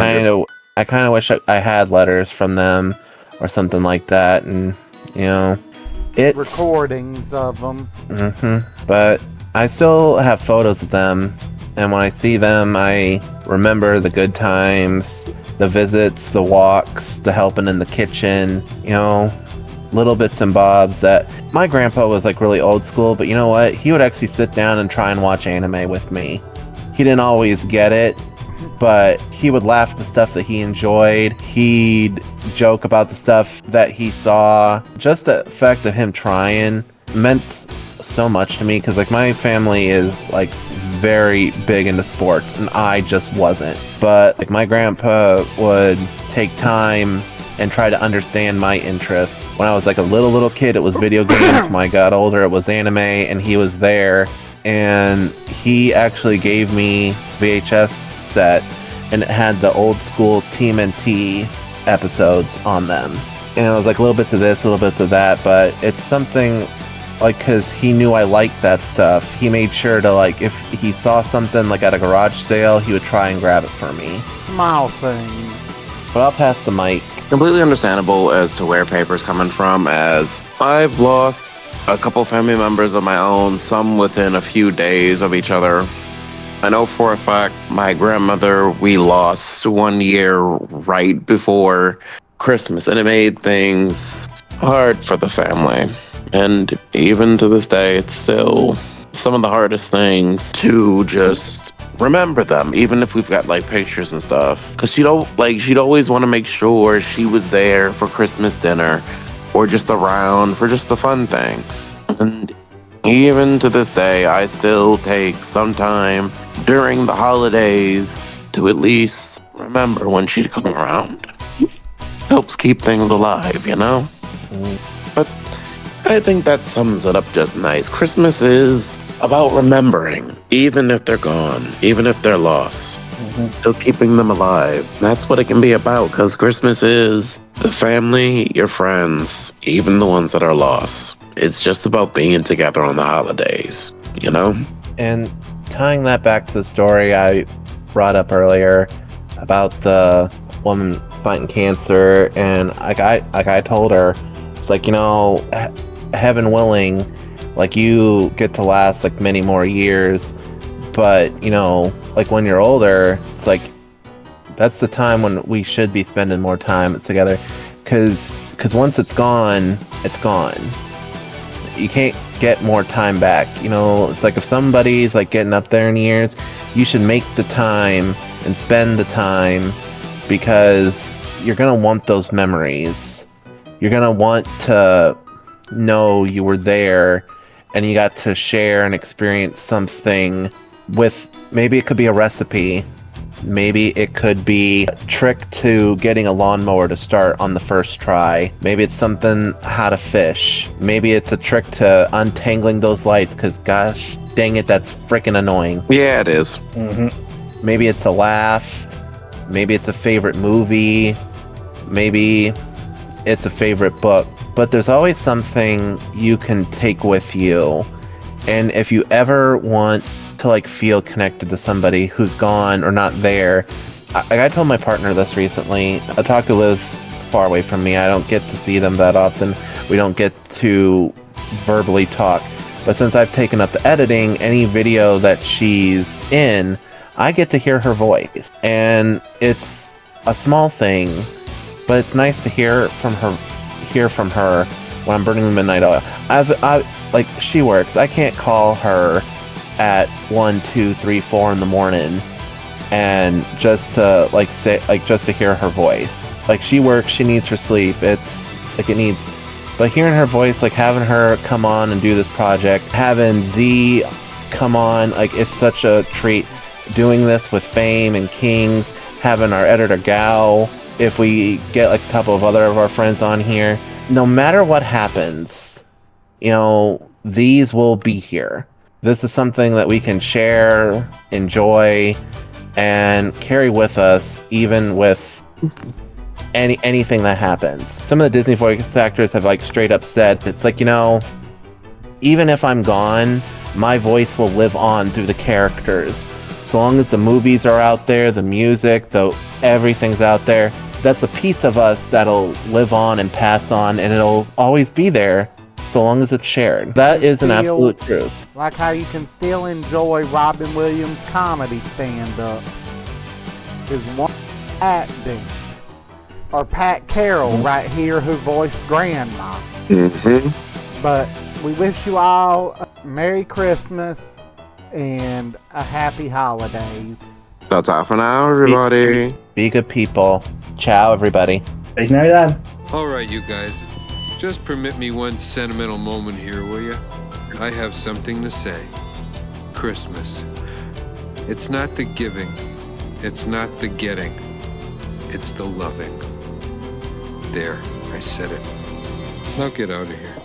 Speaker 1: kind of wish I had letters from them or something like that, and you know, it's
Speaker 2: recordings of them.
Speaker 1: But I still have photos of them, and when I see them, I remember the good times, the visits, the walks, the helping in the kitchen, you know, little bits and bobs. That my grandpa was like really old school, but you know what? He would actually sit down and try and watch anime with me. He didn't always get it, but he would laugh at the stuff that he enjoyed. He'd joke about the stuff that he saw. Just the fact of him trying meant so much to me, because like my family is like very big into sports and I just wasn't. But like my grandpa would take time and try to understand my interests. When I was like a little kid, it was video games. When I got older, it was anime, and he was there. And he actually gave me VHS set, and it had the old school TMNT episodes on them. And it was like little bits of this, little bits of that, but it's something like, because he knew I liked that stuff, he made sure to, like, if he saw something like at a garage sale, he would try and grab it for me.
Speaker 2: Small things.
Speaker 1: But I'll pass the mic.
Speaker 4: Completely understandable as to where Paper's coming from, as I've lost a couple family members of my own, some within a few days of each other. I know for a fact my grandmother we lost 1 year right before Christmas, and it made things hard for the family. And even to this day, it's still some of the hardest things to just remember them, even if we've got like pictures and stuff. Because she'd always want to make sure she was there for Christmas dinner or just around for just the fun things. And even to this day, I still take some time during the holidays to at least remember when she'd come around. Helps keep things alive, you know? But I think that sums it up just nice. Christmas is about remembering, even if they're gone, even if they're lost. Still keeping them alive. That's what it can be about, because Christmas is the family, your friends, even the ones that are lost. It's just about being together on the holidays, you know? And
Speaker 1: tying that back to the story I brought up earlier about the woman fighting cancer, and like I told her, it's like, you know, heaven willing, like you get to last like many more years, but you know, like when you're older, it's like that's the time when we should be spending more time together, because once it's gone, it's gone. You can't get more time back. You know, it's like if somebody's like getting up there in years, you should make the time and spend the time, because you're gonna want those memories. You're gonna want to know you were there and you got to share and experience something with, maybe it could be a recipe, maybe it could be a trick to getting a lawnmower to start on the first try, maybe it's something how to fish, maybe it's a trick to untangling those lights, because gosh dang it, that's freaking annoying.
Speaker 4: Yeah, it is.
Speaker 1: Maybe it's a laugh, maybe it's a favorite movie, maybe it's a favorite book, but there's always something you can take with you. And if you ever want to like feel connected to somebody who's gone or not there, I told my partner this recently. Otaku lives far away from me. I don't get to see them that often. We don't get to verbally talk. But since I've taken up the editing, any video that she's in, I get to hear her voice. And it's a small thing, but it's nice to hear from her when I'm burning the midnight oil. Like, she works. I can't call her at 1, 2, 3, 4 in the morning, and just to just to hear her voice. Like, she works, she needs her sleep. It's like but hearing her voice, like having her come on and do this project, having Z come on, like it's such a treat. Doing this with Fame and Kings, having our editor Gal, if we get like a couple of other of our friends on here, no matter what happens, these will be here. This is something that we can share, enjoy, and carry with us, even with anything that happens. Some of the Disney voice actors have like straight up said, it's like, even if I'm gone, my voice will live on through the characters. So long as the movies are out there, the music, everything's out there, that's a piece of us that'll live on and pass on, and it'll always be there so long as it's shared. That is an absolute truth.
Speaker 2: Like how you can still enjoy Robin Williams' comedy stand-up is one acting. Or Pat Carroll right here, who voiced Grandma. But we wish you all a Merry Christmas and a Happy Holidays.
Speaker 4: That's all for now, everybody.
Speaker 1: Be good people. Ciao, everybody.
Speaker 3: Feliz Navidad.
Speaker 6: All right, you guys. Just permit me one sentimental moment here, will you? I have something to say. Christmas. It's not the giving. It's not the getting. It's the loving. There, I said it. Now get out of here.